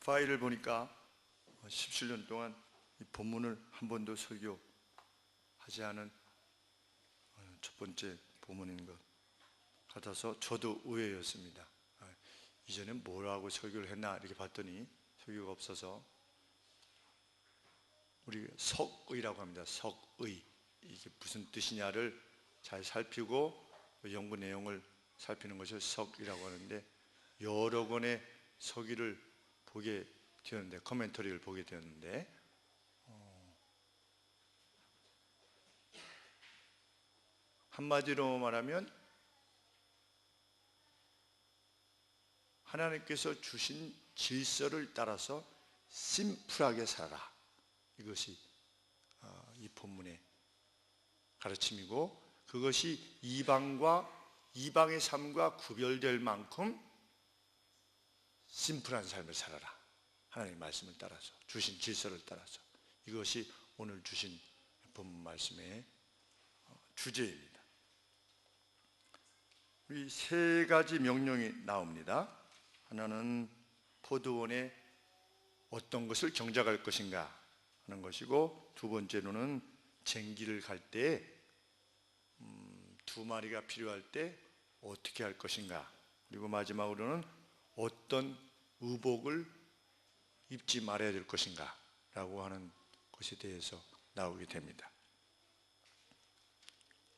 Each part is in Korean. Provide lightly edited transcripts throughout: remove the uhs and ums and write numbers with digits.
파일을 보니까 17년 동안 이 본문을 한 번도 설교하지 않은 첫 번째 본문인 것 같아서 저도 의외였습니다. 이전에 뭐라고 설교를 했나 이렇게 봤더니 설교가 없어서, 우리 석의라고 합니다. 석의, 이게 무슨 뜻이냐를 잘 살피고 연구 내용을 살피는 것을 석이라고 하는데, 여러 권의 서기를 보게 되었는데, 코멘터리를 보게 되었는데, 한마디로 말하면 하나님께서 주신 질서를 따라서 심플하게 살아라, 이것이 이 본문의 가르침이고, 그것이 이방의 삶과 구별될 만큼 심플한 삶을 살아라, 하나님의 말씀을 따라서, 주신 질서를 따라서. 이것이 오늘 주신 본문 말씀의 주제입니다. 우리 세 가지 명령이 나옵니다. 하나는 포도원에 어떤 것을 경작할 것인가 하는 것이고, 두 번째로는 쟁기를 갈 때 두 마리가 필요할 때 어떻게 할 것인가, 그리고 마지막으로는 어떤 의복을 입지 말아야 될 것인가 라고 하는 것에 대해서 나오게 됩니다.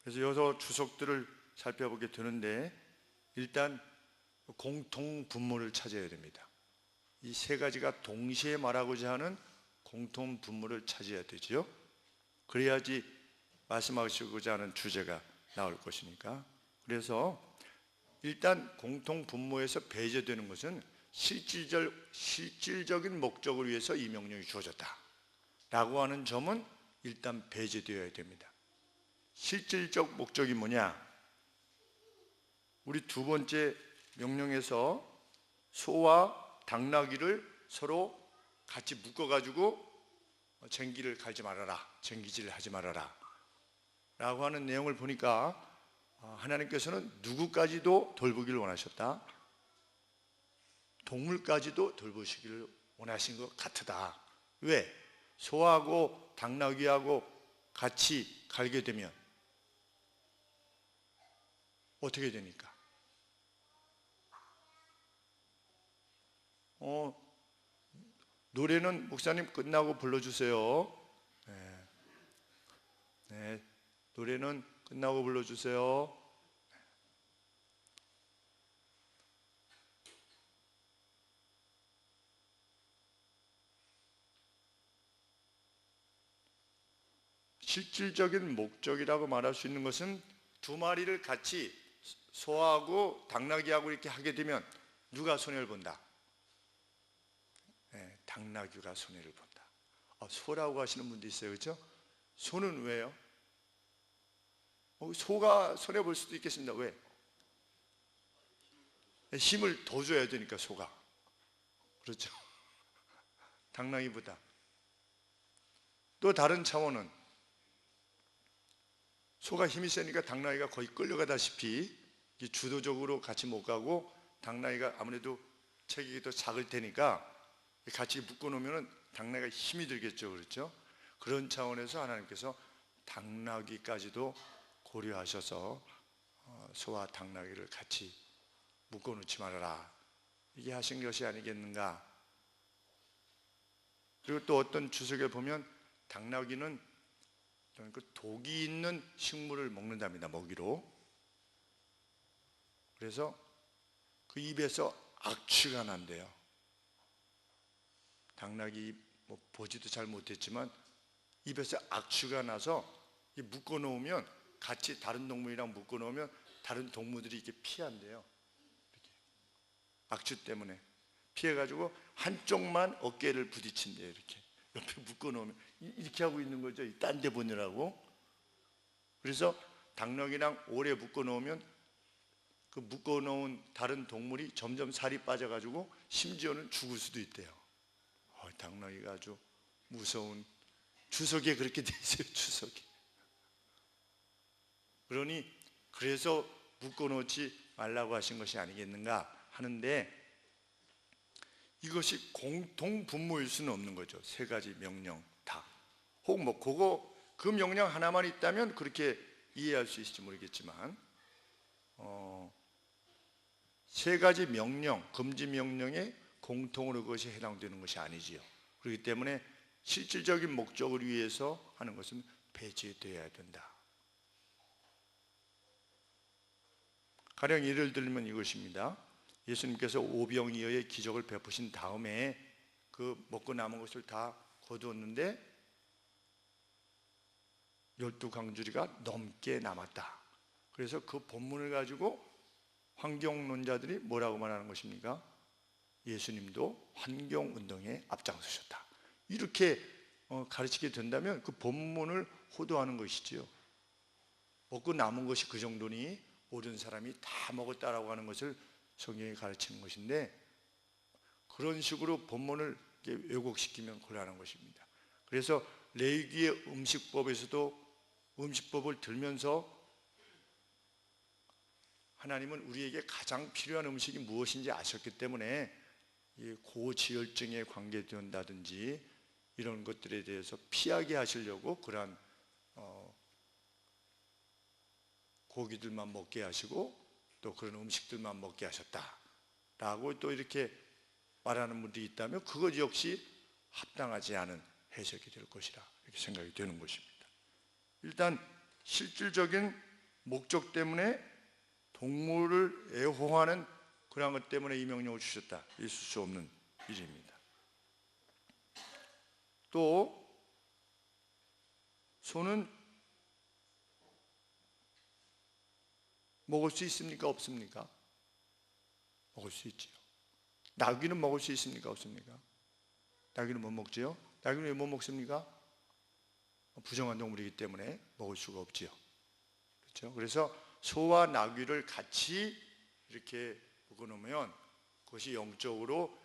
그래서 여러 주석들을 살펴보게 되는데, 일단 공통 분모를 찾아야 됩니다. 이 세 가지가 동시에 말하고자 하는 공통 분모를 찾아야 되죠. 그래야지 말씀하시고자 하는 주제가 나올 것이니까. 그래서 일단 공통 분모에서 배제되는 것은 실질적인 목적을 위해서 이 명령이 주어졌다 라고 하는 점은 일단 배제되어야 됩니다. 실질적 목적이 뭐냐? 우리 두 번째 명령에서 소와 당나귀를 서로 같이 묶어가지고 쟁기를 갈지 말아라, 쟁기질을 하지 말아라 라고 하는 내용을 보니까 하나님께서는 누구까지도 돌보기를 원하셨다, 동물까지도 돌보시기를 원하신 것 같다. 왜? 소하고 당나귀하고 같이 갈게 되면 어떻게 되니까? 노래는 목사님 끝나고 불러주세요. 네, 노래는 끝나고 불러주세요. 실질적인 목적이라고 말할 수 있는 것은 두 마리를 같이 소하고 당나귀하고 이렇게 하게 되면 누가 손해를 본다? 네, 당나귀가 손해를 본다. 소라고 하시는 분도 있어요, 그렇죠? 소는 왜요? 소가 손해 볼 수도 있겠습니다. 왜? 힘을 더 줘야 되니까, 소가. 그렇죠? 당나귀보다. 또 다른 차원은 소가 힘이 세니까 당나귀가 거의 끌려가다시피 주도적으로 같이 못 가고, 당나귀가 아무래도 체격이 더 작을 테니까 같이 묶어놓으면 당나귀가 힘이 들겠죠, 그렇죠? 그런 차원에서 하나님께서 당나귀까지도 고려하셔서 소와 당나귀를 같이 묶어놓지 말아라, 이게 하신 것이 아니겠는가. 그리고 또 어떤 주석에 보면 당나귀는 그 독이 있는 식물을 먹는답니다, 먹이로. 그래서 그 입에서 악취가 난대요. 당나귀 보지도 잘 못했지만 입에서 악취가 나서 묶어놓으면, 같이 다른 동물이랑 묶어놓으면 다른 동물들이 이렇게 피한대요. 이렇게. 악취 때문에 피해가지고 한쪽만 어깨를 부딪힌대요. 이렇게 옆에 묶어놓으면 이렇게 하고 있는 거죠, 딴 데 보느라고. 그래서 당나귀랑 오래 묶어놓으면 그 묶어놓은 다른 동물이 점점 살이 빠져가지고 심지어는 죽을 수도 있대요. 당나귀가 아주 무서운, 주석에 그렇게 돼 있어요, 주석에. 그러니 그래서 묶어놓지 말라고 하신 것이 아니겠는가 하는데, 이것이 공통 분모일 수는 없는 거죠. 세 가지 명령 다. 혹 뭐 그거 그 명령 하나만 있다면 그렇게 이해할 수 있을지 모르겠지만 세 가지 명령, 금지 명령에 공통으로 그것이 해당되는 것이 아니지요. 그렇기 때문에 실질적인 목적을 위해서 하는 것은 배제되어야 된다. 가령 예를 들면 이것입니다. 예수님께서 오병이어의 기적을 베푸신 다음에 그 먹고 남은 것을 다 거두었는데 12강주리가 넘게 남았다. 그래서 그 본문을 가지고 환경론자들이 뭐라고 말하는 것입니까? 예수님도 환경운동에 앞장서셨다. 이렇게 가르치게 된다면 그 본문을 호도하는 것이지요. 먹고 남은 것이 그 정도니 모든 사람이 다 먹었다라고 하는 것을 성경이 가르치는 것인데, 그런 식으로 본문을 왜곡시키면 곤란한 것입니다. 그래서 레위기의 음식법에서도 음식법을 들면서 하나님은 우리에게 가장 필요한 음식이 무엇인지 아셨기 때문에 고지혈증에 관계된다든지 이런 것들에 대해서 피하게 하시려고 그러한 고기들만 먹게 하시고 또 그런 음식들만 먹게 하셨다라고 또 이렇게 말하는 분들이 있다면 그것 역시 합당하지 않은 해석이 될 것이라 이렇게 생각이 되는 것입니다. 일단 실질적인 목적 때문에 동물을 애호하는 그런 것 때문에 이 명령을 주셨다. 있을 수 없는 일입니다. 또 소는 먹을 수 있습니까? 없습니까? 먹을 수 있지요. 나귀는 먹을 수 있습니까? 없습니까? 나귀는 못 먹지요. 나귀는 왜 못 먹습니까? 부정한 동물이기 때문에 먹을 수가 없지요. 그렇죠? 그래서 소와 나귀를 같이 이렇게 묶어놓으면 그것이 영적으로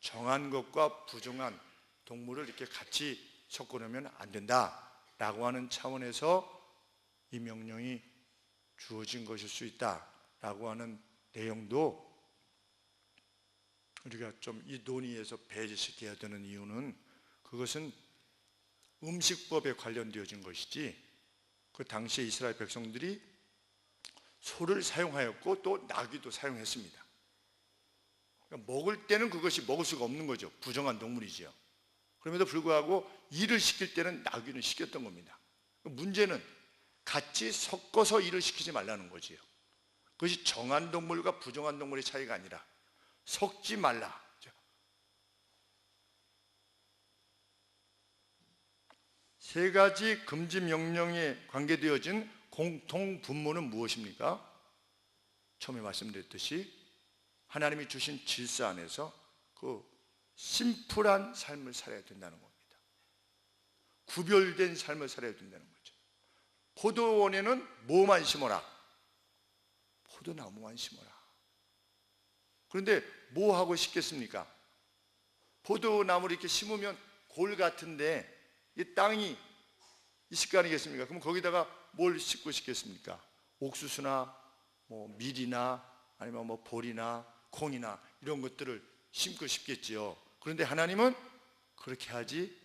정한 것과 부정한 동물을 이렇게 같이 섞어놓으면 안 된다라고 하는 차원에서 이 명령이 주어진 것일 수 있다라고 하는 내용도 우리가 좀 이 논의에서 배제시켜야 되는 이유는, 그것은 음식법에 관련되어진 것이지 그 당시에 이스라엘 백성들이 소를 사용하였고 또 나귀도 사용했습니다. 그러니까 먹을 때는 그것이 먹을 수가 없는 거죠. 부정한 동물이지요. 그럼에도 불구하고 일을 시킬 때는 나귀는 시켰던 겁니다. 문제는 같이 섞어서 일을 시키지 말라는 거지요. 그것이 정한 동물과 부정한 동물의 차이가 아니라 섞지 말라. 세 가지 금지 명령에 관계되어진 공통 분모는 무엇입니까? 처음에 말씀드렸듯이 하나님이 주신 질서 안에서 그 심플한 삶을 살아야 된다는 겁니다. 구별된 삶을 살아야 된다는 거죠. 포도원에는 뭐만 심어라? 포도나무만 심어라. 그런데 뭐 하고 싶겠습니까? 포도나무를 이렇게 심으면 골 같은데 이 땅이 있을 거 아니겠습니까? 그럼 거기다가 뭘 심고 싶겠습니까? 옥수수나 뭐 밀이나 아니면 뭐 보리나 콩이나 이런 것들을 심고 싶겠지요. 그런데 하나님은 그렇게 하지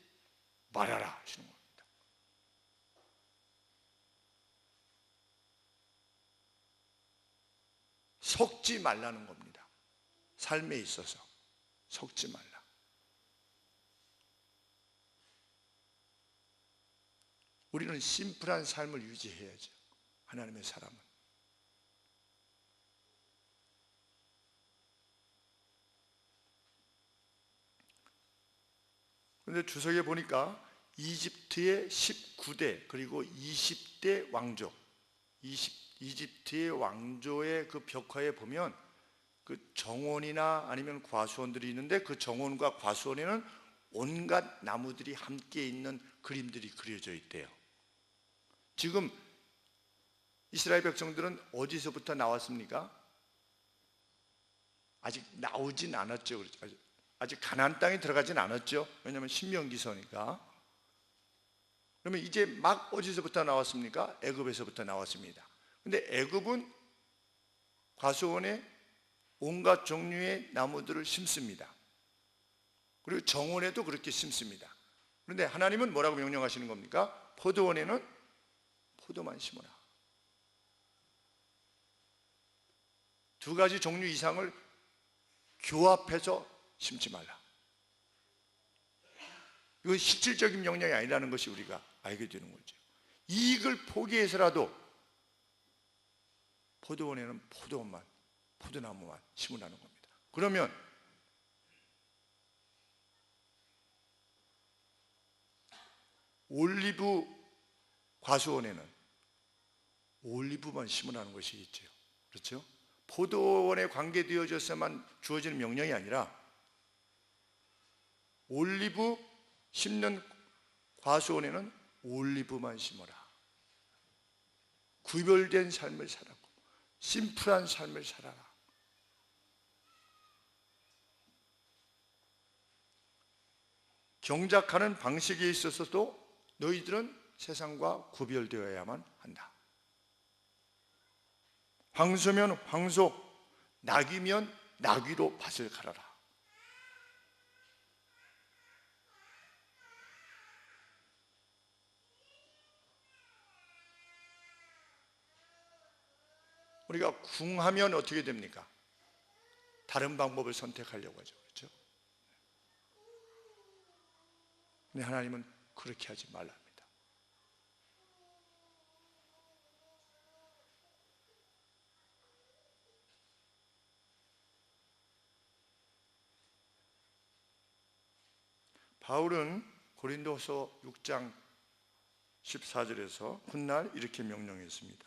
말아라 하시는 겁니다. 섞지 말라는 겁니다. 삶에 있어서 섞지 말라. 우리는 심플한 삶을 유지해야죠. 하나님의 사람은. 그런데 주석에 보니까 이집트의 19대 그리고 20대 왕조, 이집트의 왕조의 그 벽화에 보면 그 정원이나 아니면 과수원들이 있는데 그 정원과 과수원에는 온갖 나무들이 함께 있는 그림들이 그려져 있대요. 지금 이스라엘 백성들은 어디서부터 나왔습니까? 아직 나오진 않았죠. 아직 가나안 땅에 들어가진 않았죠. 왜냐하면 신명기서니까. 그러면 이제 막 어디서부터 나왔습니까? 애굽에서부터 나왔습니다. 근데 애굽은 과수원에 온갖 종류의 나무들을 심습니다. 그리고 정원에도 그렇게 심습니다. 그런데 하나님은 뭐라고 명령하시는 겁니까? 포도원에는 포도만 심어라. 두 가지 종류 이상을 교합해서 심지 말라. 이건 실질적인 명령이 아니라는 것이 우리가 알게 되는 거죠. 이익을 포기해서라도 포도원에는 포도나무만 심으라는 겁니다. 그러면 올리브 과수원에는 올리브만 심으라는 것이겠죠. 그렇죠? 포도원에 관계되어져서만 주어지는 명령이 아니라 올리브 심는 과수원에는 올리브만 심어라. 구별된 삶을 살라고, 심플한 삶을 살아라. 경작하는 방식에 있어서도 너희들은 세상과 구별되어야만 한다. 황소면 황소, 나귀면 나귀로 밭을 갈아라. 우리가 궁하면 어떻게 됩니까? 다른 방법을 선택하려고 하죠. 그렇죠? 근데 하나님은 그렇게 하지 말랍니다. 바울은 고린도서 6장 14절에서 훗날 이렇게 명령했습니다.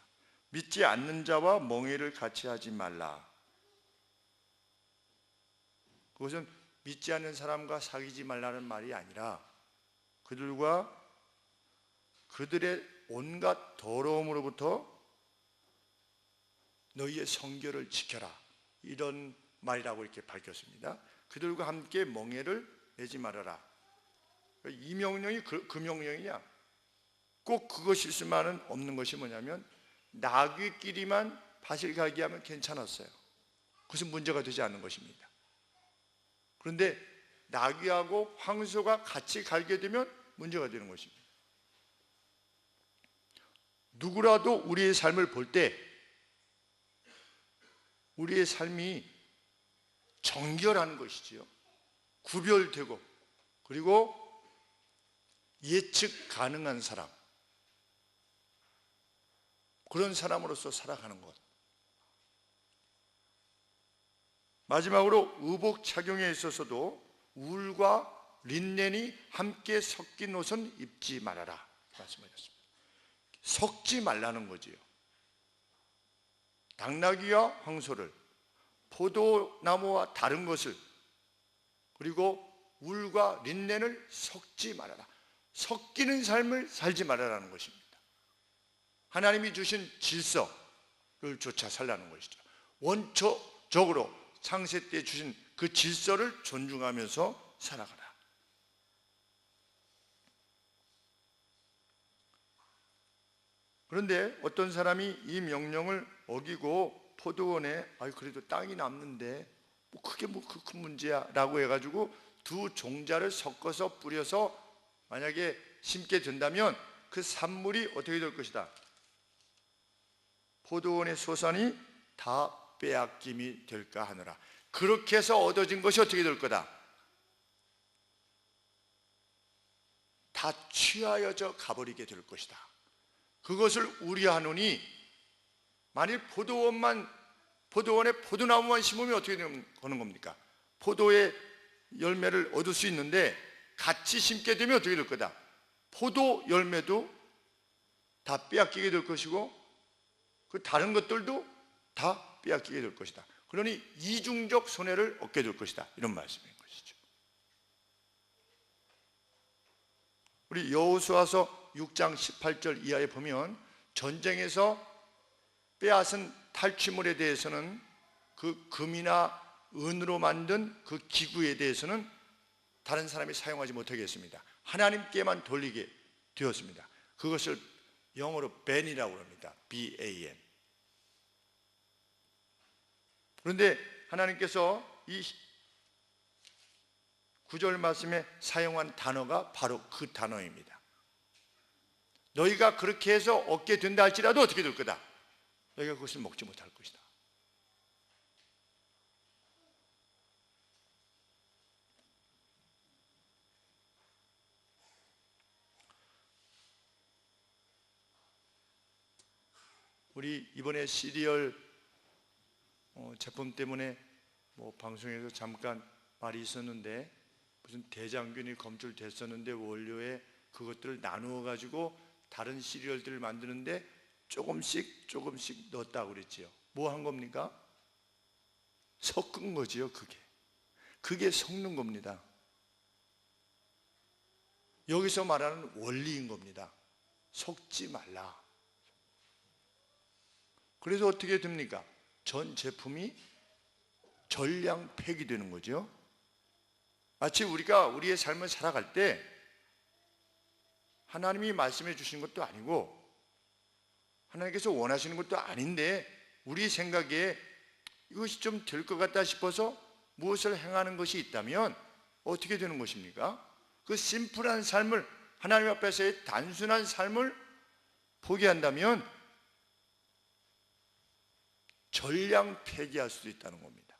믿지 않는 자와 멍에를 같이 하지 말라. 그것은 믿지 않는 사람과 사귀지 말라는 말이 아니라 그들과 그들의 온갖 더러움으로부터 너희의 성결을 지켜라, 이런 말이라고 이렇게 밝혔습니다. 그들과 함께 멍에를 내지 말아라. 이 명령이 그 명령이냐? 꼭 그것일 수만은 없는 것이 뭐냐면 나귀끼리만 밭을 갈게 하면 괜찮았어요. 그것은 문제가 되지 않는 것입니다. 그런데 나귀하고 황소가 같이 갈게 되면 문제가 되는 것입니다. 누구라도 우리의 삶을 볼 때 우리의 삶이 정결한 것이지요. 구별되고 그리고 예측 가능한 사람, 그런 사람으로서 살아가는 것. 마지막으로 의복 착용에 있어서도 울과 린넨이 함께 섞인 옷은 입지 말아라 말씀하셨습니다. 섞지 말라는 거지요. 당나귀와 황소를, 포도나무와 다른 것을, 그리고 울과 린넨을 섞지 말아라. 섞이는 삶을 살지 말아라는 것입니다. 하나님이 주신 질서를 쫓아 살라는 것이죠. 원초적으로 창세 때 주신 그 질서를 존중하면서 살아가라. 그런데 어떤 사람이 이 명령을 어기고 포도원에 그래도 땅이 남는데 그게 그 큰 문제야 라고 해가지고 두 종자를 섞어서 뿌려서 만약에 심게 된다면 그 산물이 어떻게 될 것이다? 포도원의 소산이 다 빼앗김이 될까 하느라. 그렇게 해서 얻어진 것이 어떻게 될 거다? 다 취하여져 가버리게 될 것이다. 그것을 우려하노니 만일 포도원에 포도나무만 심으면 어떻게 되는 겁니까? 포도의 열매를 얻을 수 있는데 같이 심게 되면 어떻게 될 거다? 포도 열매도 다 빼앗기게 될 것이고 그 다른 것들도 다 빼앗기게 될 것이다. 그러니 이중적 손해를 얻게 될 것이다. 이런 말씀인 것이죠. 우리 여호수아서 6장 18절 이하에 보면 전쟁에서 빼앗은 탈취물에 대해서는 그 금이나 은으로 만든 그 기구에 대해서는 다른 사람이 사용하지 못하게 했습니다. 하나님께만 돌리게 되었습니다. 그것을 영어로 ban이라고 합니다. BAN. 그런데 하나님께서 이 9절 말씀에 사용한 단어가 바로 그 단어입니다. 너희가 그렇게 해서 얻게 된다 할지라도 어떻게 될 거다? 너희가 그것을 먹지 못할 것이다. 우리 이번에 시리얼 제품 때문에 방송에서 잠깐 말이 있었는데, 무슨 대장균이 검출됐었는데 원료에 그것들을 나누어 가지고 다른 시리얼들을 만드는데 조금씩 넣었다고 그랬지요. 뭐 한 겁니까? 섞은 거지요. 그게 섞는 겁니다. 여기서 말하는 원리인 겁니다. 섞지 말라. 그래서 어떻게 됩니까? 전 제품이 전량 폐기되는 거죠. 마치 우리가 우리의 삶을 살아갈 때 하나님이 말씀해 주신 것도 아니고 하나님께서 원하시는 것도 아닌데 우리 생각에 이것이 좀 될 것 같다 싶어서 무엇을 행하는 것이 있다면 어떻게 되는 것입니까? 그 심플한 삶을, 하나님 앞에서의 단순한 삶을 포기한다면 전량 폐기할 수도 있다는 겁니다.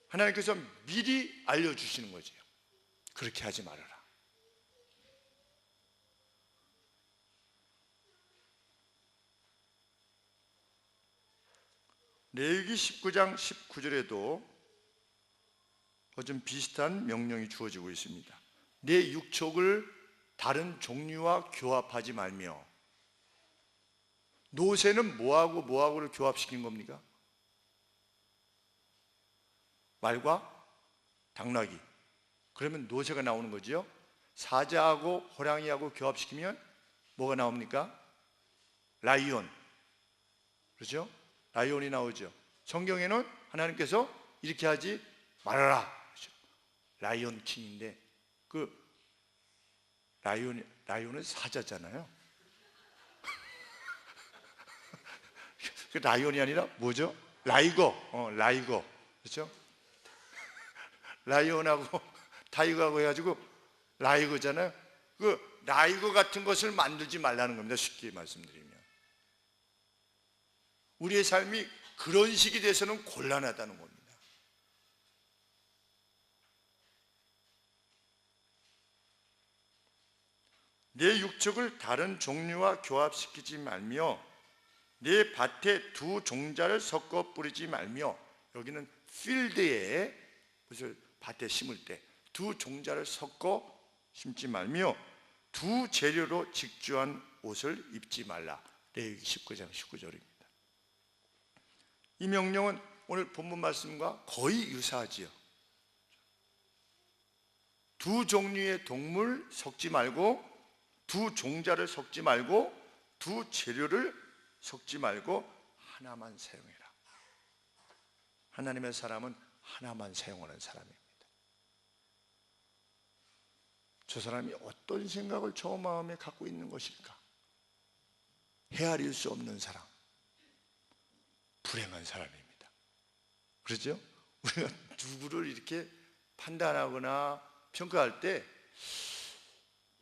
하나님께서 미리 알려주시는 거죠. 그렇게 하지 말아라. 레위기 19장 19절에도 좀 비슷한 명령이 주어지고 있습니다. 내 육촉을 다른 종류와 교합하지 말며. 노새는 뭐하고를 교합시킨 겁니까? 말과 당나귀. 그러면 노새가 나오는 거죠. 사자하고 호랑이하고 교합시키면 뭐가 나옵니까? 라이온. 그렇죠? 라이온이 나오죠. 성경에는 하나님께서 이렇게 하지 말아라. 그렇죠? 라이온 킹인데 그 라이온은 사자잖아요. 그 라이온이 아니라 뭐죠? 라이거. 그렇죠? 라이온하고 타이거하고 해가지고 라이거잖아요. 그 라이거 같은 것을 만들지 말라는 겁니다. 쉽게 말씀드리면 우리의 삶이 그런 식이 돼서는 곤란하다는 겁니다. 내 육축을 다른 종류와 교합시키지 말며 내 밭에 두 종자를 섞어 뿌리지 말며. 여기는 필드에, 그래서 밭에 심을 때 두 종자를 섞어 심지 말며 두 재료로 직주한 옷을 입지 말라. 레위기 19장 19절입니다. 이 명령은 오늘 본문 말씀과 거의 유사하지요. 두 종류의 동물 섞지 말고, 두 종자를 섞지 말고, 두 재료를 섞지 말고 하나만 사용해라. 하나님의 사람은 하나만 사용하는 사람입니다. 저 사람이 어떤 생각을 저 마음에 갖고 있는 것일까? 헤아릴 수 없는 사람, 불행한 사람입니다. 그렇죠? 우리가 누구를 이렇게 판단하거나 평가할 때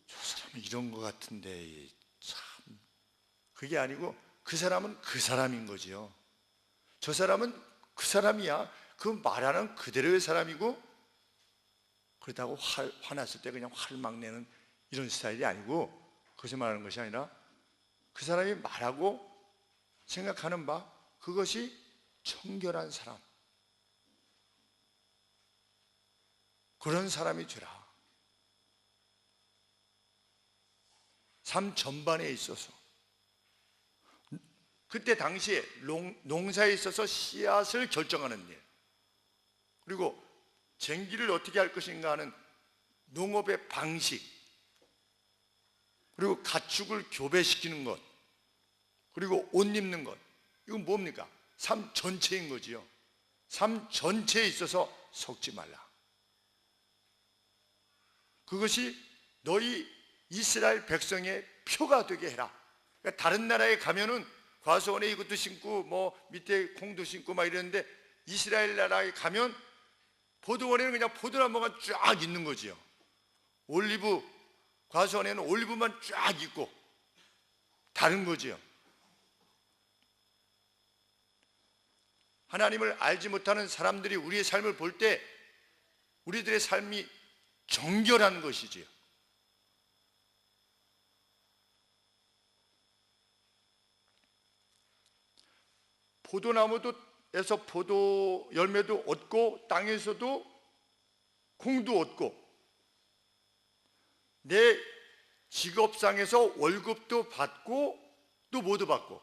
저 사람은 이런 것 같은데 참, 그게 아니고 그 사람은 그 사람인 거지요. 저 사람은 그 사람이야. 그 말하는 그대로의 사람이고, 그렇다고 화났을 때 그냥 화를 막 내는 이런 스타일이 아니고, 그것을 말하는 것이 아니라 그 사람이 말하고 생각하는 바, 그것이 청결한 사람, 그런 사람이 되라. 삶 전반에 있어서, 그때 당시에 농사에 있어서 씨앗을 결정하는 일, 그리고 쟁기를 어떻게 할 것인가 하는 농업의 방식, 그리고 가축을 교배시키는 것, 그리고 옷 입는 것, 이건 뭡니까? 삶 전체인 거지요. 삶 전체에 있어서 섞지 말라. 그것이 너희 이스라엘 백성의 표가 되게 해라. 그러니까 다른 나라에 가면은 과수원에 이것도 심고 뭐 밑에 콩도 심고 막 이랬는데 이스라엘 나라에 가면 포도원에는 그냥 포도나무가 쫙 있는 거지요. 올리브 과수원에는 올리브만 쫙 있고 다른 거지요. 하나님을 알지 못하는 사람들이 우리의 삶을 볼 때 우리들의 삶이 정결한 것이지요. 포도나무에서 포도 열매도 얻고 땅에서도 콩도 얻고 내 직업상에서 월급도 받고 또 뭐도 받고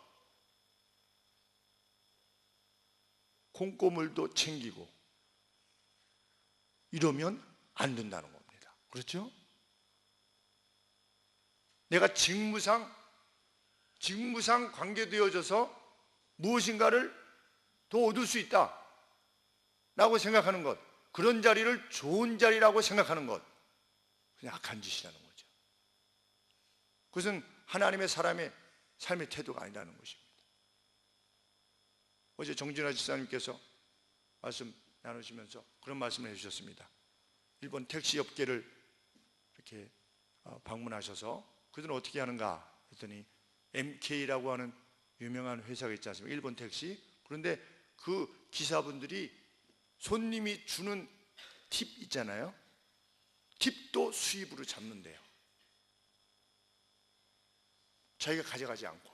콩고물도 챙기고 이러면 안 된다는 겁니다. 그렇죠? 내가 직무상 관계되어져서 무엇인가를 더 얻을 수 있다 라고 생각하는 것, 그런 자리를 좋은 자리라고 생각하는 것, 그냥 악한 짓이라는 거죠. 그것은 하나님의 사람의 삶의 태도가 아니라는 것입니다. 어제 정진아 집사님께서 말씀 나누시면서 그런 말씀을 해주셨습니다. 일본 택시 업계를 이렇게 방문하셔서 그들은 어떻게 하는가 했더니 MK라고 하는 유명한 회사가 있지 않습니까? 일본 택시. 그런데 그 기사분들이 손님이 주는 팁 있잖아요. 팁도 수입으로 잡는데요. 자기가 가져가지 않고.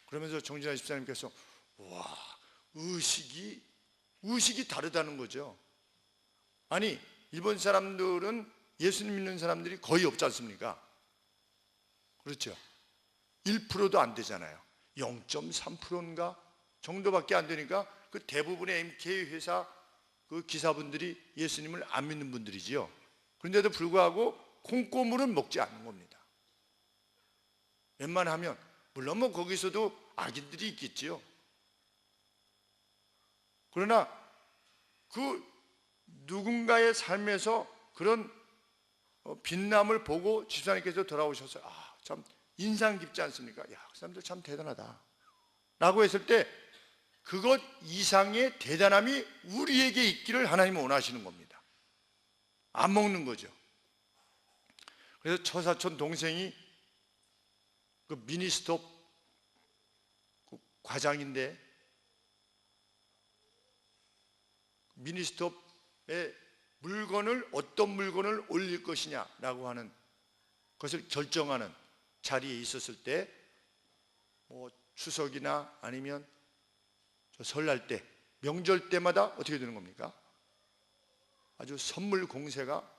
그러면서 정진아 집사님께서 와, 의식이 다르다는 거죠. 아니, 일본 사람들은 예수님 믿는 사람들이 거의 없지 않습니까? 그렇죠? 1%도 안 되잖아요. 0.3%인가 정도밖에 안 되니까 그 대부분의 MK 회사 그 기사분들이 예수님을 안 믿는 분들이지요. 그런데도 불구하고 콩고물은 먹지 않는 겁니다. 웬만하면 물론 뭐 거기서도 악인들이 있겠지요. 그러나 그 누군가의 삶에서 그런 빛남을 보고 집사님께서 돌아오셔서 참 인상 깊지 않습니까? 야, 그 사람들 참 대단하다 라고 했을 때 그것 이상의 대단함이 우리에게 있기를 하나님은 원하시는 겁니다. 안 먹는 거죠. 그래서 처사촌 동생이 그 미니스톱 그 과장인데 미니스톱에 어떤 물건을 올릴 것이냐라고 하는 것을 결정하는 자리에 있었을 때 뭐 추석이나 아니면 설날 때 명절 때마다 어떻게 되는 겁니까? 아주 선물 공세가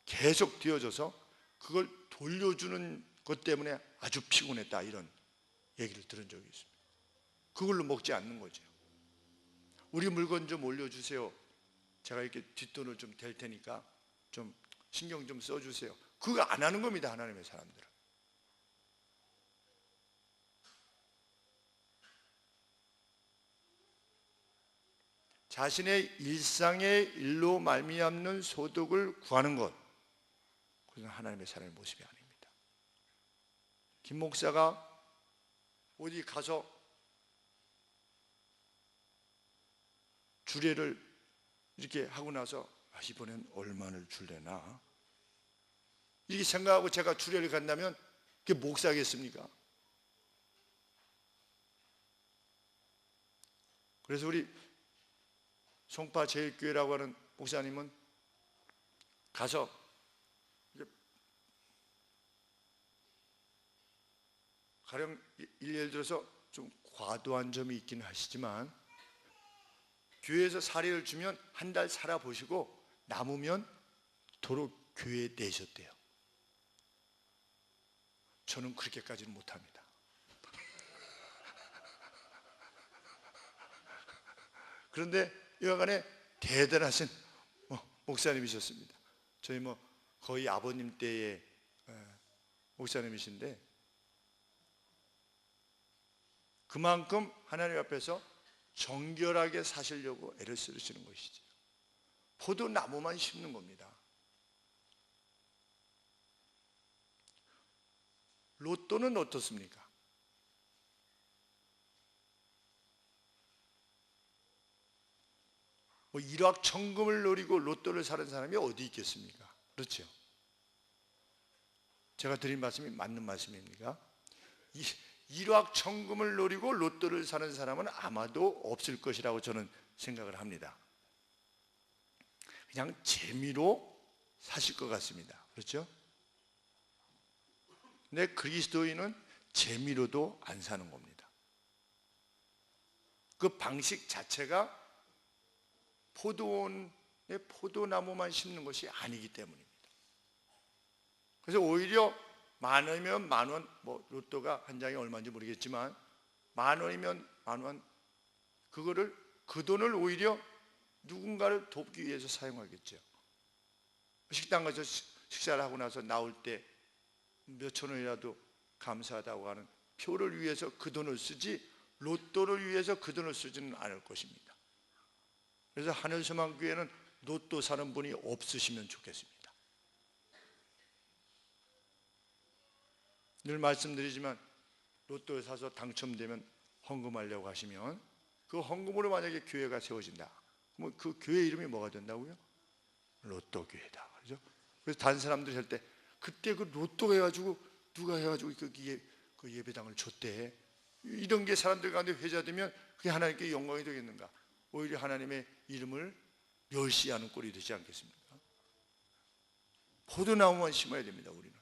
계속 되어져서 그걸 돌려주는 것 때문에 아주 피곤했다 이런 얘기를 들은 적이 있습니다. 그걸로 먹지 않는 거죠. 우리 물건 좀 올려주세요. 제가 이렇게 뒷돈을 좀 댈 테니까 좀 신경 좀 써주세요. 그거 안 하는 겁니다. 하나님의 사람들은. 자신의 일상의 일로 말미암는 소득을 구하는 것, 그것은 하나님의 사람의 모습이 아닙니다. 김 목사가 어디 가서 주례를 이렇게 하고 나서 이번엔 얼마를 줄래나 이렇게 생각하고 제가 주례를 간다면 그게 목사겠습니까? 그래서 우리 송파 제일교회라고 하는 목사님은 가서 가령 예를 들어서 좀 과도한 점이 있긴 하시지만 교회에서 사례를 주면 한 달 살아보시고 남으면 도로 교회에 내셨대요. 저는 그렇게까지는 못합니다. 그런데 여하간에 대단하신 목사님이셨습니다. 저희 뭐 거의 아버님 때의 목사님이신데 그만큼 하나님 앞에서 정결하게 사시려고 애를 쓰시는 것이죠. 포도나무만 심는 겁니다. 로또는 어떻습니까? 뭐 일확천금을 노리고 로또를 사는 사람이 어디 있겠습니까? 그렇죠? 제가 드린 말씀이 맞는 말씀입니까? 일확천금을 노리고 로또를 사는 사람은 아마도 없을 것이라고 저는 생각을 합니다. 그냥 재미로 사실 것 같습니다. 그렇죠? 근데 그리스도인은 재미로도 안 사는 겁니다. 그 방식 자체가 포도원에 포도나무만 심는 것이 아니기 때문입니다. 그래서 오히려 만 원이면 만 원, 뭐 로또가 한 장이 얼마인지 모르겠지만 만 원이면 만 원, 그거를 그 돈을 오히려 누군가를 돕기 위해서 사용하겠죠. 식당 가서 식사를 하고 나서 나올 때 몇천 원이라도 감사하다고 하는 표를 위해서 그 돈을 쓰지 로또를 위해서 그 돈을 쓰지는 않을 것입니다. 그래서 하늘소망교회는 로또 사는 분이 없으시면 좋겠습니다. 늘 말씀드리지만 로또를 사서 당첨되면 헌금하려고 하시면 그 헌금으로 만약에 교회가 세워진다. 그럼 그 교회 이름이 뭐가 된다고요? 로또교회다. 그렇죠? 그래서 다른 사람들이 할 때 그때 그 로또 해가지고 누가 해가지고 그 예배당을 줬대. 이런 게 사람들 가운데 회자되면 그게 하나님께 영광이 되겠는가? 오히려 하나님의 이름을 멸시하는 꼴이 되지 않겠습니까? 포도나무만 심어야 됩니다. 우리는.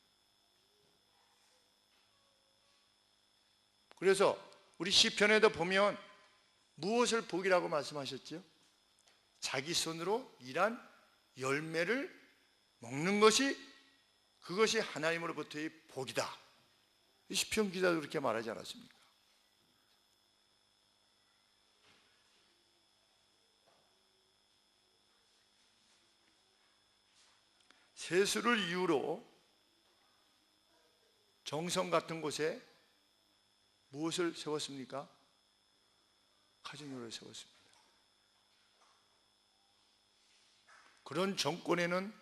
그래서 우리 시편에도 보면 무엇을 복이라고 말씀하셨죠? 자기 손으로 일한 열매를 먹는 것이 그것이 하나님으로부터의 복이다. 시편 기자도 그렇게 말하지 않았습니까? 세수를 이유로 정성 같은 곳에 무엇을 세웠습니까? 카지노를 세웠습니다. 그런 정권에는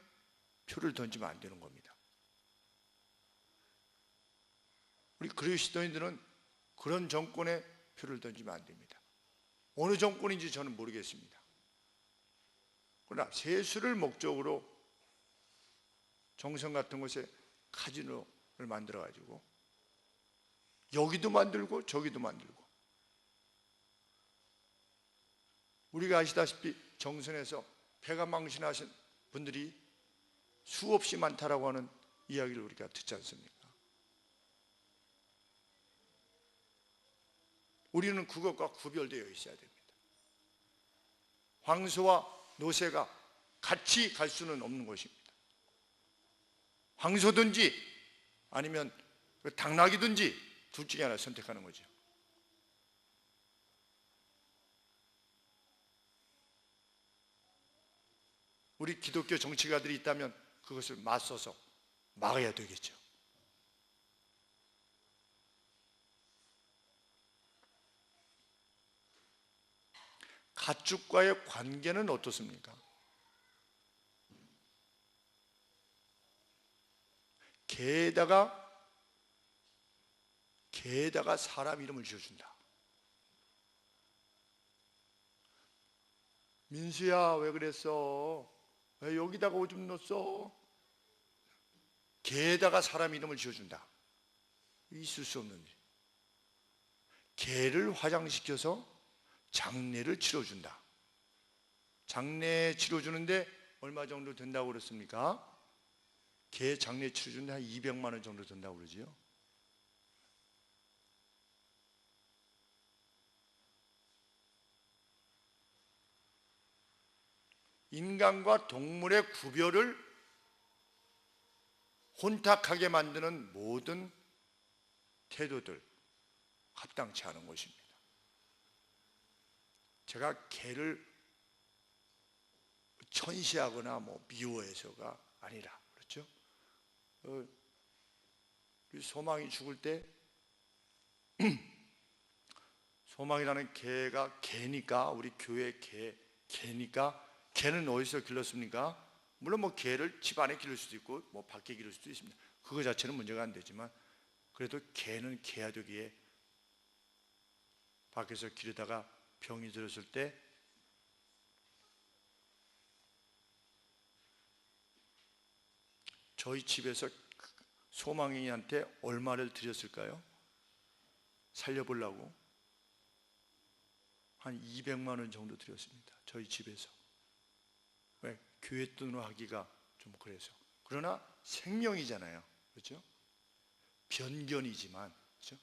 표를 던지면 안 되는 겁니다. 우리 그리스도인들은 그런 정권에 표를 던지면 안 됩니다. 어느 정권인지 저는 모르겠습니다. 그러나 세수를 목적으로 정성 같은 곳에 카지노를 만들어가지고 여기도 만들고 저기도 만들고, 우리가 아시다시피 정선에서 폐가 망신하신 분들이 수없이 많다라고 하는 이야기를 우리가 듣지 않습니까? 우리는 그것과 구별되어 있어야 됩니다. 황소와 노새가 같이 갈 수는 없는 것입니다. 황소든지 아니면 당나귀든지 둘 중에 하나 선택하는 거죠. 우리 기독교 정치가들이 있다면 그것을 맞서서 막아야 되겠죠. 가축과의 관계는 어떻습니까? 개에다가 사람 이름을 지어준다. 민수야, 왜 그랬어? 왜 여기다가 오줌 넣었어? 개에다가 사람 이름을 지어준다. 있을 수 없는 일. 개를 화장시켜서 장례를 치러준다. 장례 치러주는데 얼마 정도 된다고 그랬습니까? 개 장례 치러주는데 한 200만 원 정도 된다고 그러지요. 인간과 동물의 구별을 혼탁하게 만드는 모든 태도들 합당치 않은 것입니다. 제가 개를 천시하거나 미워해서가 아니라, 그렇죠? 소망이 죽을 때 소망이라는 개가 개니까, 우리 교회 개니까, 개는 어디서 길렀습니까? 물론 개를 집 안에 기를 수도 있고 밖에 기를 수도 있습니다. 그거 자체는 문제가 안 되지만, 그래도 개는 개야 되기에 밖에서 기르다가 병이 들었을 때 저희 집에서 소망이한테 얼마를 드렸을까요? 살려보려고 한 200만 원 정도 드렸습니다. 저희 집에서. 왜? 교회 돈으로 하기가 좀 그래서. 그러나 생명이잖아요. 그렇죠? 변견이지만, 그렇죠?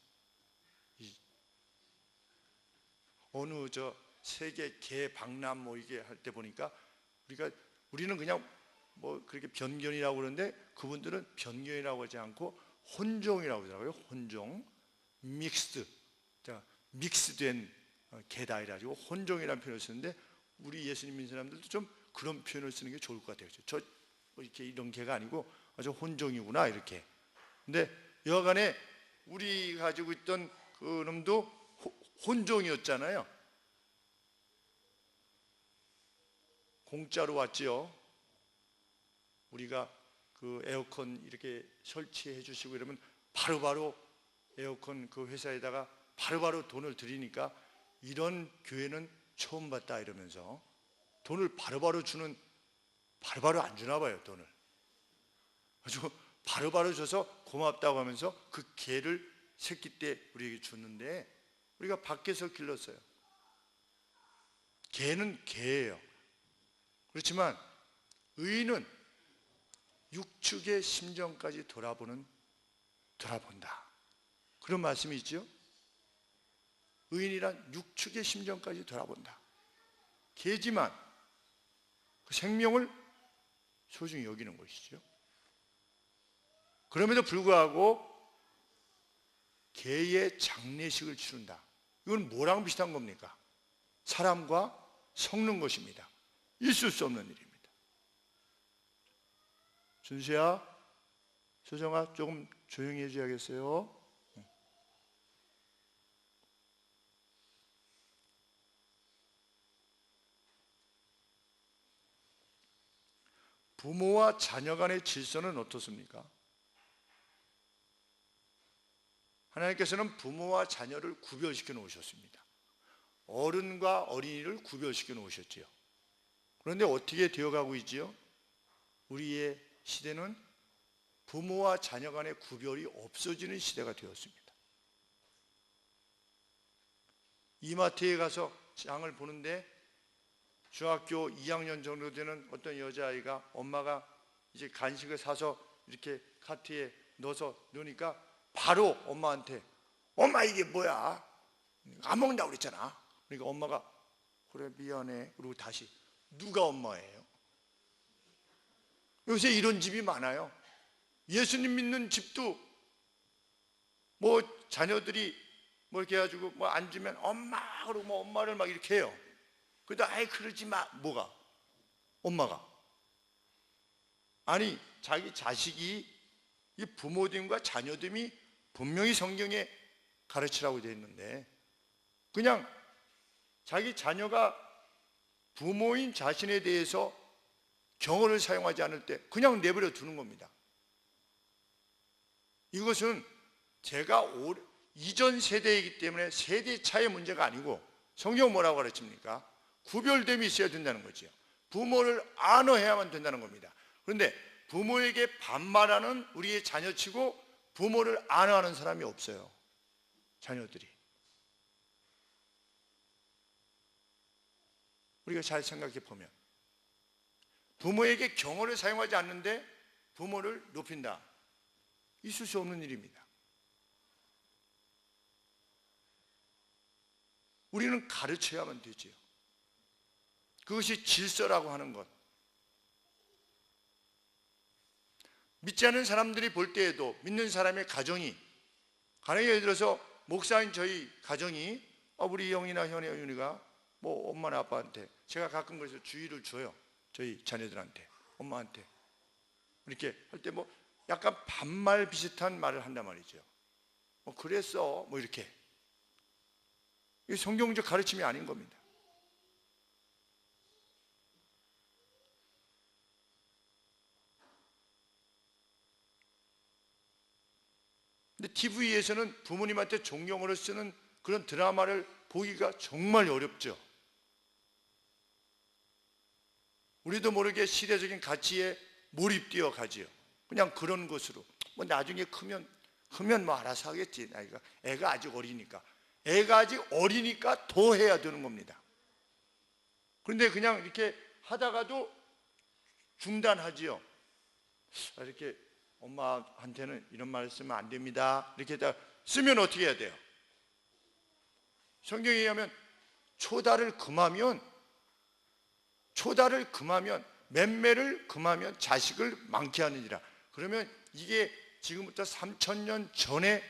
어느 세계 개 박람 뭐 이게 할 때 보니까 우리는 그냥 뭐 그렇게 변견이라고 그러는데 그분들은 변견이라고 하지 않고 혼종이라고 하더라고요. 혼종, 믹스드, 믹스된 개다 이래가지고 혼종이라는 표현을 쓰는데 우리 예수님 믿는 사람들도 좀 그런 표현을 쓰는 게 좋을 것 같아요. 저 이렇게 이런 개가 아니고 아주 혼종이구나 이렇게. 근데 여하간에 우리 가지고 있던 그 놈도 혼종이었잖아요. 공짜로 왔지요. 우리가 그 에어컨 이렇게 설치해 주시고 이러면 바로바로 에어컨 그 회사에다가 바로바로 돈을 드리니까 이런 교회는 처음 봤다 이러면서 돈을 바로바로 주는, 바로바로 안 주나 봐요. 돈을 아주 바로바로 줘서 고맙다고 하면서 그 개를 새끼 때 우리에게 줬는데 우리가 밖에서 길렀어요. 개는 개예요. 그렇지만 의인은 육축의 심정까지 돌아본다. 그런 말씀이 있죠. 의인이란 육축의 심정까지 돌아본다. 개지만 그 생명을 소중히 여기는 것이죠. 그럼에도 불구하고 개의 장례식을 치른다. 이건 뭐랑 비슷한 겁니까? 사람과 섞는 것입니다. 있을 수 없는 일입니다. 준수야, 소정아, 조금 조용히 해줘야겠어요. 부모와 자녀 간의 질서는 어떻습니까? 하나님께서는 부모와 자녀를 구별시켜 놓으셨습니다. 어른과 어린이를 구별시켜 놓으셨지요. 그런데 어떻게 되어가고 있지요? 우리의 시대는 부모와 자녀 간의 구별이 없어지는 시대가 되었습니다. 이마트에 가서 장을 보는데 중학교 2학년 정도 되는 어떤 여자아이가 엄마가 이제 간식을 사서 이렇게 카트에 넣어서 놓으니까 바로 엄마한테 엄마 이게 뭐야? 안 먹는다고 그랬잖아. 그러니까 엄마가 그래 미안해. 그리고 다시 누가 엄마예요? 요새 이런 집이 많아요. 예수님 믿는 집도 뭐 자녀들이 뭐 이렇게 해가지고 뭐 앉으면 엄마 그러고 뭐 엄마를 막 이렇게 해요. 그래도 아이 그러지 마. 뭐가? 엄마가 아니 자기 자식이 이 부모됨과 자녀됨이 분명히 성경에 가르치라고 되어 있는데 그냥 자기 자녀가 부모인 자신에 대해서 경어를 사용하지 않을 때 그냥 내버려 두는 겁니다. 이것은 제가 이전 세대이기 때문에 세대 차이의 문제가 아니고 성경은 뭐라고 가르칩니까? 구별됨이 있어야 된다는 거죠. 부모를 안어해야만 된다는 겁니다. 그런데 부모에게 반말하는 우리의 자녀치고 부모를 안어하는 사람이 없어요. 자녀들이. 우리가 잘 생각해 보면 부모에게 경어를 사용하지 않는데 부모를 높인다. 있을 수 없는 일입니다. 우리는 가르쳐야만 되지요. 그것이 질서라고 하는 것. 믿지 않는 사람들이 볼 때에도 믿는 사람의 가정이 예를 들어서 목사인 저희 가정이 우리 영이나 현이나 윤이가 뭐 엄마나 아빠한테 제가 가끔 그래서 주의를 줘요. 저희 자녀들한테 엄마한테 이렇게 할 때 뭐 약간 반말 비슷한 말을 한단 말이죠. 그랬어 뭐 이렇게. 이게 성경적 가르침이 아닌 겁니다. 근데 TV에서는 부모님한테 존경으로 쓰는 그런 드라마를 보기가 정말 어렵죠. 우리도 모르게 시대적인 가치에 몰입되어 가지요. 그냥 그런 것으로 뭐 나중에 크면 뭐 알아서 하겠지. 애가 아직 어리니까. 애가 아직 어리니까 더 해야 되는 겁니다. 그런데 그냥 이렇게 하다가도 중단하지요. 이렇게 엄마한테는 이런 말 쓰면 안 됩니다. 이렇게 다 쓰면 어떻게 해야 돼요? 성경에 의하면 초다를 금하면 맴매를 금하면 자식을 많게 하느니라. 그러면 이게 지금부터 3000년 전에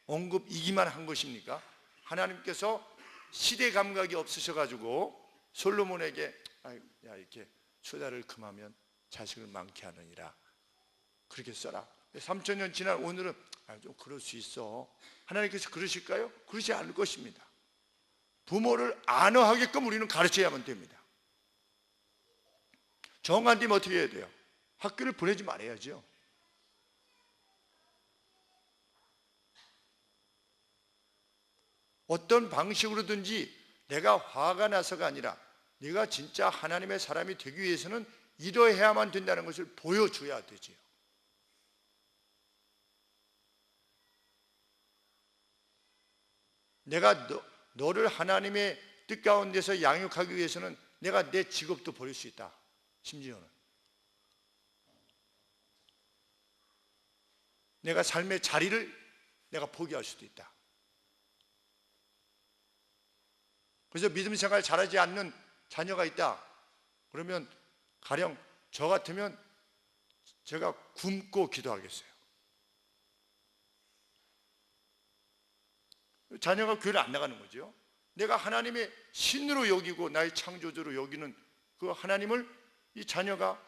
언급이기만 한 것입니까? 하나님께서 시대 감각이 없으셔가지고 솔로몬에게 야 이렇게 초다를 금하면 자식을 많게 하느니라 그렇게 써라. 3000년 지난 오늘은 좀 그럴 수 있어. 하나님께서 그러실까요? 그러지 않을 것입니다. 부모를 안어하게끔 우리는 가르쳐야만 됩니다. 정 안 되면 어떻게 해야 돼요? 학교를 보내지 말아야죠. 어떤 방식으로든지 내가 화가 나서가 아니라 네가 진짜 하나님의 사람이 되기 위해서는 이러해야만 된다는 것을 보여줘야 되지요. 내가 너를 하나님의 뜻 가운데서 양육하기 위해서는 내가 내 직업도 버릴 수 있다. 심지어는 내가 삶의 자리를 내가 포기할 수도 있다. 그래서 믿음 생활 잘하지 않는 자녀가 있다. 그러면 가령 저 같으면 제가 굶고 기도하겠어요. 자녀가 교회를 안 나가는 거죠. 내가 하나님의 신으로 여기고 나의 창조주로 여기는 그 하나님을 이 자녀가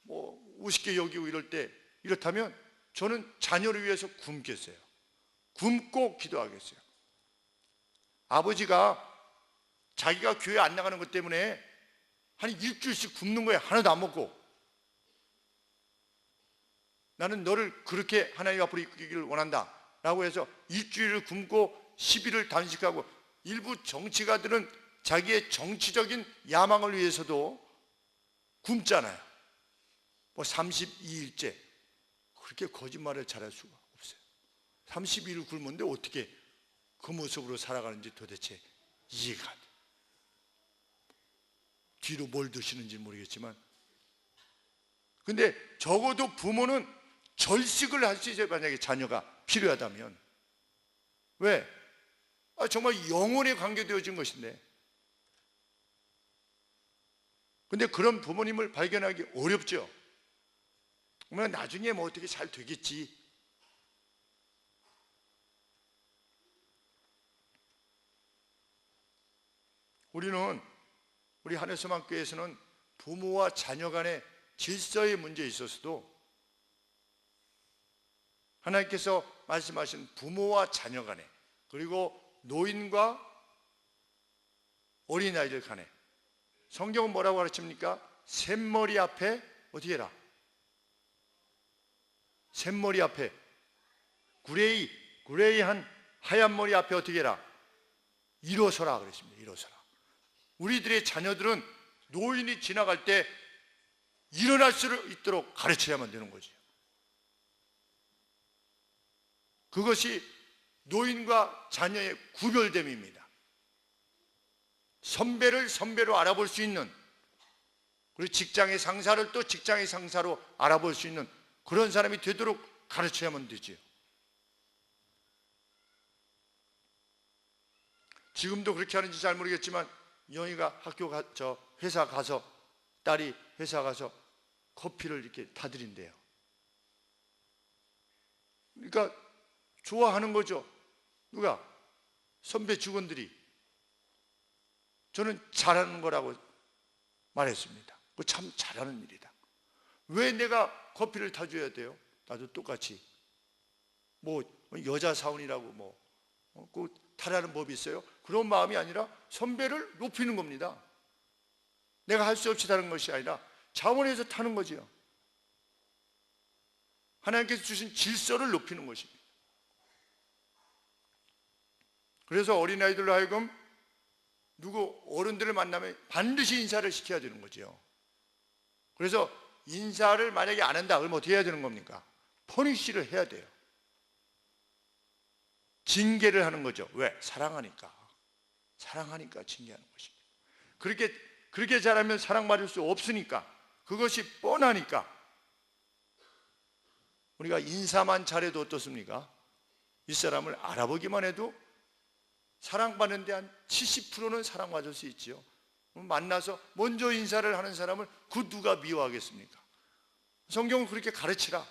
뭐 우습게 여기고 이럴 때 이렇다면 저는 자녀를 위해서 굶겠어요. 굶고 기도하겠어요. 아버지가 자기가 교회 안 나가는 것 때문에 한 일주일씩 굶는 거예요. 하나도 안 먹고. 나는 너를 그렇게 하나님 앞으로 이끌기를 원한다 라고 해서 일주일을 굶고 10일을 단식하고, 일부 정치가들은 자기의 정치적인 야망을 위해서도 굶잖아요. 뭐 32일째. 그렇게 거짓말을 잘할 수가 없어요. 32일을 굶었는데 어떻게 그 모습으로 살아가는지 도대체 이해가 안 돼요. 뒤로 뭘 드시는지 모르겠지만, 근데 적어도 부모는 절식을 할 수 있어요. 만약에 자녀가 필요하다면. 왜? 정말 영혼에 관계되어진 것인데. 근데 그런 부모님을 발견하기 어렵죠. 그러면 나중에 뭐 어떻게 잘 되겠지. 우리 하늘소망교회에서는 부모와 자녀 간의 질서의 문제에 있어서도 하나님께서 말씀하신 부모와 자녀 간에, 그리고 노인과 어린아이들 간에, 성경은 뭐라고 가르칩니까? 샘머리 앞에 어떻게 해라? 샘머리 앞에 구레이한 하얀 머리 앞에 어떻게 해라? 일어서라 그랬습니다. 일어서라. 우리들의 자녀들은 노인이 지나갈 때 일어날 수 있도록 가르쳐야만 되는 거죠. 그것이 노인과 자녀의 구별됨입니다. 선배를 선배로 알아볼 수 있는, 그리고 직장의 상사를 또 직장의 상사로 알아볼 수 있는 그런 사람이 되도록 가르쳐야만 되지요. 지금도 그렇게 하는지 잘 모르겠지만 영희가 회사 가서, 딸이 회사 가서 커피를 이렇게 타드린대요. 그러니까 좋아하는 거죠. 누가? 선배 직원들이. 저는 잘하는 거라고 말했습니다. 그거 참 잘하는 일이다. 왜 내가 커피를 타줘야 돼요? 나도 똑같이. 뭐 여자 사원이라고 꼭 타라는 법이 있어요? 그런 마음이 아니라 선배를 높이는 겁니다. 내가 할 수 없이 타는 것이 아니라 자원에서 타는 거지요. 하나님께서 주신 질서를 높이는 것입니다. 그래서 어린아이들로 하여금 누구 어른들을 만나면 반드시 인사를 시켜야 되는 거죠. 그래서 인사를 만약에 안 한다 그러면 어떻게 해야 되는 겁니까? 퍼니쉬를 해야 돼요. 징계를 하는 거죠. 왜? 사랑하니까. 사랑하니까 징계하는 것입니다. 그렇게 잘하면 사랑받을 수 없으니까, 그것이 뻔하니까 우리가 인사만 잘해도 어떻습니까? 이 사람을 알아보기만 해도 사랑받는 데 한 70%는 사랑받을 수 있지요. 만나서 먼저 인사를 하는 사람을 그 누가 미워하겠습니까? 성경은 그렇게 가르치라.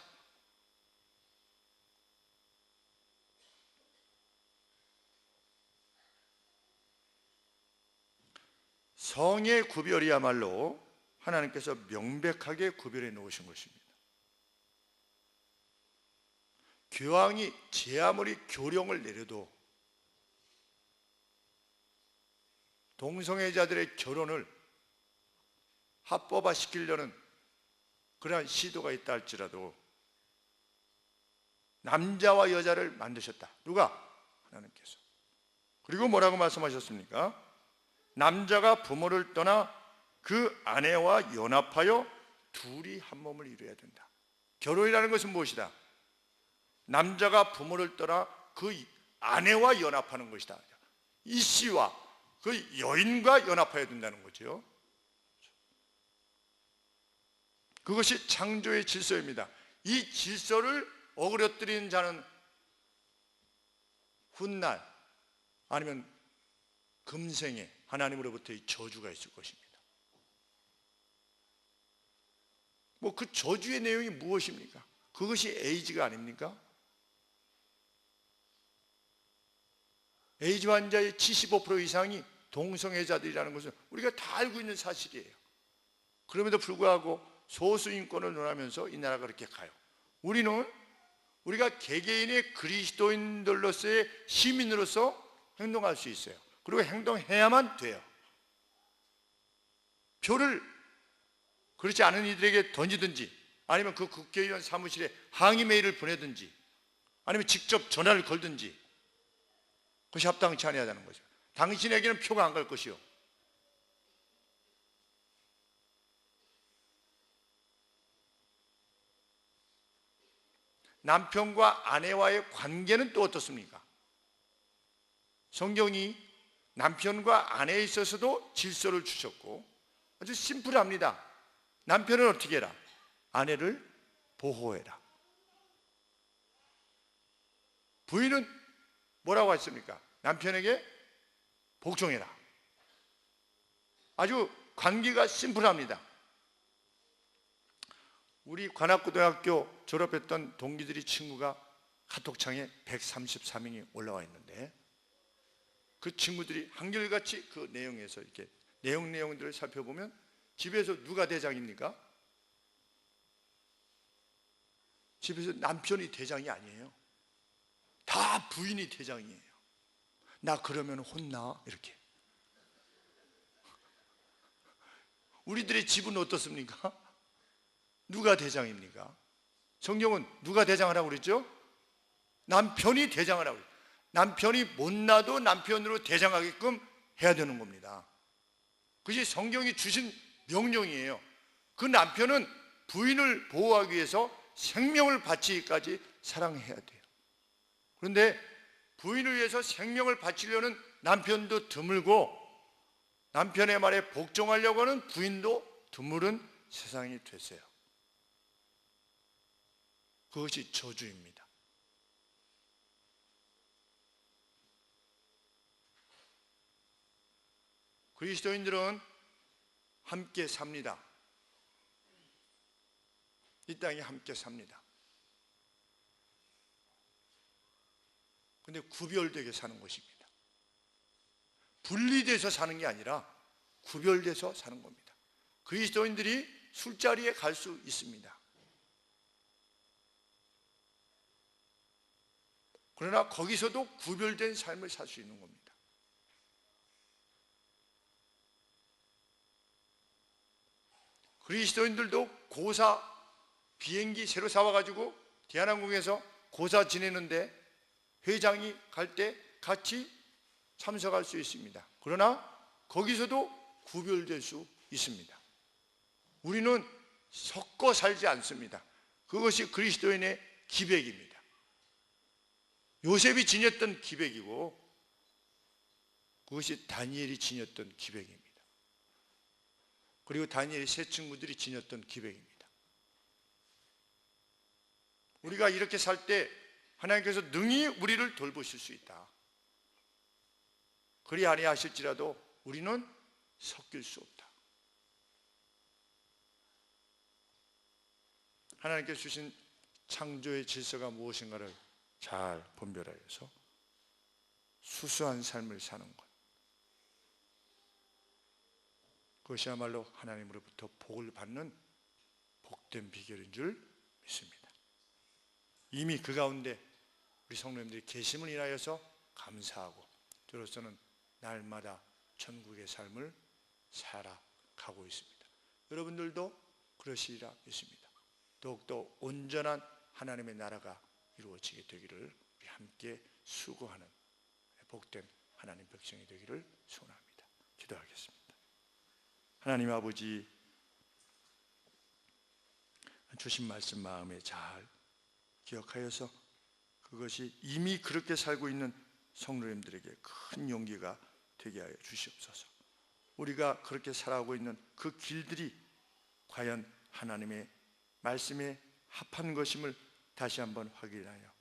성의 구별이야말로 하나님께서 명백하게 구별해 놓으신 것입니다. 교황이 제 아무리 교령을 내려도 동성애자들의 결혼을 합법화 시키려는 그러한 시도가 있다 할지라도 남자와 여자를 만드셨다. 누가? 하나님께서. 그리고 뭐라고 말씀하셨습니까? 남자가 부모를 떠나 그 아내와 연합하여 둘이 한 몸을 이루어야 된다. 결혼이라는 것은 무엇이다? 남자가 부모를 떠나 그 아내와 연합하는 것이다. 이 씨와 그 여인과 연합해야 된다는 거죠. 그것이 창조의 질서입니다. 이 질서를 어그러뜨리는 자는 훗날 아니면 금생에 하나님으로부터의 저주가 있을 것입니다. 뭐 그 저주의 내용이 무엇입니까? 그것이 에이즈가 아닙니까? 에이즈 환자의 75% 이상이 동성애자들이라는 것은 우리가 다 알고 있는 사실이에요. 그럼에도 불구하고 소수 인권을 논하면서 이 나라가 그렇게 가요. 우리가 개개인의 그리스도인들로서의 시민으로서 행동할 수 있어요. 그리고 행동해야만 돼요. 표를 그렇지 않은 이들에게 던지든지, 아니면 그 국회의원 사무실에 항의 메일을 보내든지, 아니면 직접 전화를 걸든지, 그것이 합당치 아니하다는 거죠. 당신에게는 표가 안 갈 것이요. 남편과 아내와의 관계는 또 어떻습니까? 성경이 남편과 아내에 있어서도 질서를 주셨고 아주 심플합니다. 남편은 어떻게 해라? 아내를 보호해라. 부인은 뭐라고 했습니까? 남편에게 복종해라. 아주 관계가 심플합니다. 우리 관악고등학교 졸업했던 동기들이 친구가 카톡창에 133명이 올라와 있는데, 그 친구들이 한결같이 그 내용에서 이렇게 내용들을 살펴보면 집에서 누가 대장입니까? 집에서 남편이 대장이 아니에요. 다 부인이 대장이에요. 나 그러면 혼나? 이렇게. 우리들의 집은 어떻습니까? 누가 대장입니까? 성경은 누가 대장하라고 그랬죠? 남편이 대장하라고 그랬죠. 남편이 못나도 남편으로 대장하게끔 해야 되는 겁니다. 그것이 성경이 주신 명령이에요. 그 남편은 부인을 보호하기 위해서 생명을 바치기까지 사랑해야 돼요. 그런데 부인을 위해서 생명을 바치려는 남편도 드물고, 남편의 말에 복종하려고 하는 부인도 드물은 세상이 됐어요. 그것이 저주입니다. 그리스도인들은 함께 삽니다. 이 땅에 함께 삽니다. 근데 구별되게 사는 것입니다. 분리돼서 사는 게 아니라 구별돼서 사는 겁니다. 그리스도인들이 술자리에 갈 수 있습니다. 그러나 거기서도 구별된 삶을 살 수 있는 겁니다. 그리스도인들도 고사 비행기 새로 사와가지고 대한항공에서 고사 지내는데 회장이 갈 때 같이 참석할 수 있습니다. 그러나 거기서도 구별될 수 있습니다. 우리는 섞어 살지 않습니다. 그것이 그리스도인의 기백입니다. 요셉이 지녔던 기백이고 그것이 다니엘이 지녔던 기백입니다. 그리고 다니엘의 세 친구들이 지녔던 기백입니다. 우리가 이렇게 살 때 하나님께서 능히 우리를 돌보실 수 있다. 그리 아니하실지라도 우리는 섞일 수 없다. 하나님께서 주신 창조의 질서가 무엇인가를 잘 분별하여서 수수한 삶을 사는 것, 그것이야말로 하나님으로부터 복을 받는 복된 비결인 줄 믿습니다. 이미 그 가운데 우리 성도님들이 계심을 인하여서 감사하고 저로서는 날마다 천국의 삶을 살아가고 있습니다. 여러분들도 그러시리라 믿습니다. 더욱더 온전한 하나님의 나라가 이루어지게 되기를 우리 함께 수고하는 복된 하나님 백성이 되기를 소원합니다. 기도하겠습니다. 하나님 아버지, 주신 말씀 마음에 잘 기억하여서 그것이 이미 그렇게 살고 있는 성도님들에게 큰 용기가 되게 하여 주시옵소서. 우리가 그렇게 살아가고 있는 그 길들이 과연 하나님의 말씀에 합한 것임을 다시 한번 확인하여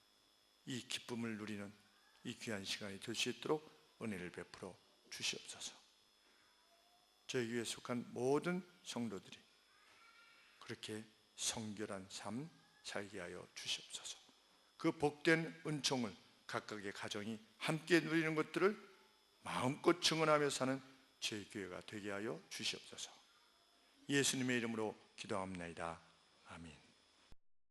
이 기쁨을 누리는 이 귀한 시간이 될 수 있도록 은혜를 베풀어 주시옵소서. 저희 교회에 속한 모든 성도들이 그렇게 성결한 삶 살게 하여 주시옵소서. 그 복된 은총을 각각의 가정이 함께 누리는 것들을 마음껏 증언하며 사는 저희 교회가 되게 하여 주시옵소서. 예수님의 이름으로 기도합니다. 아멘.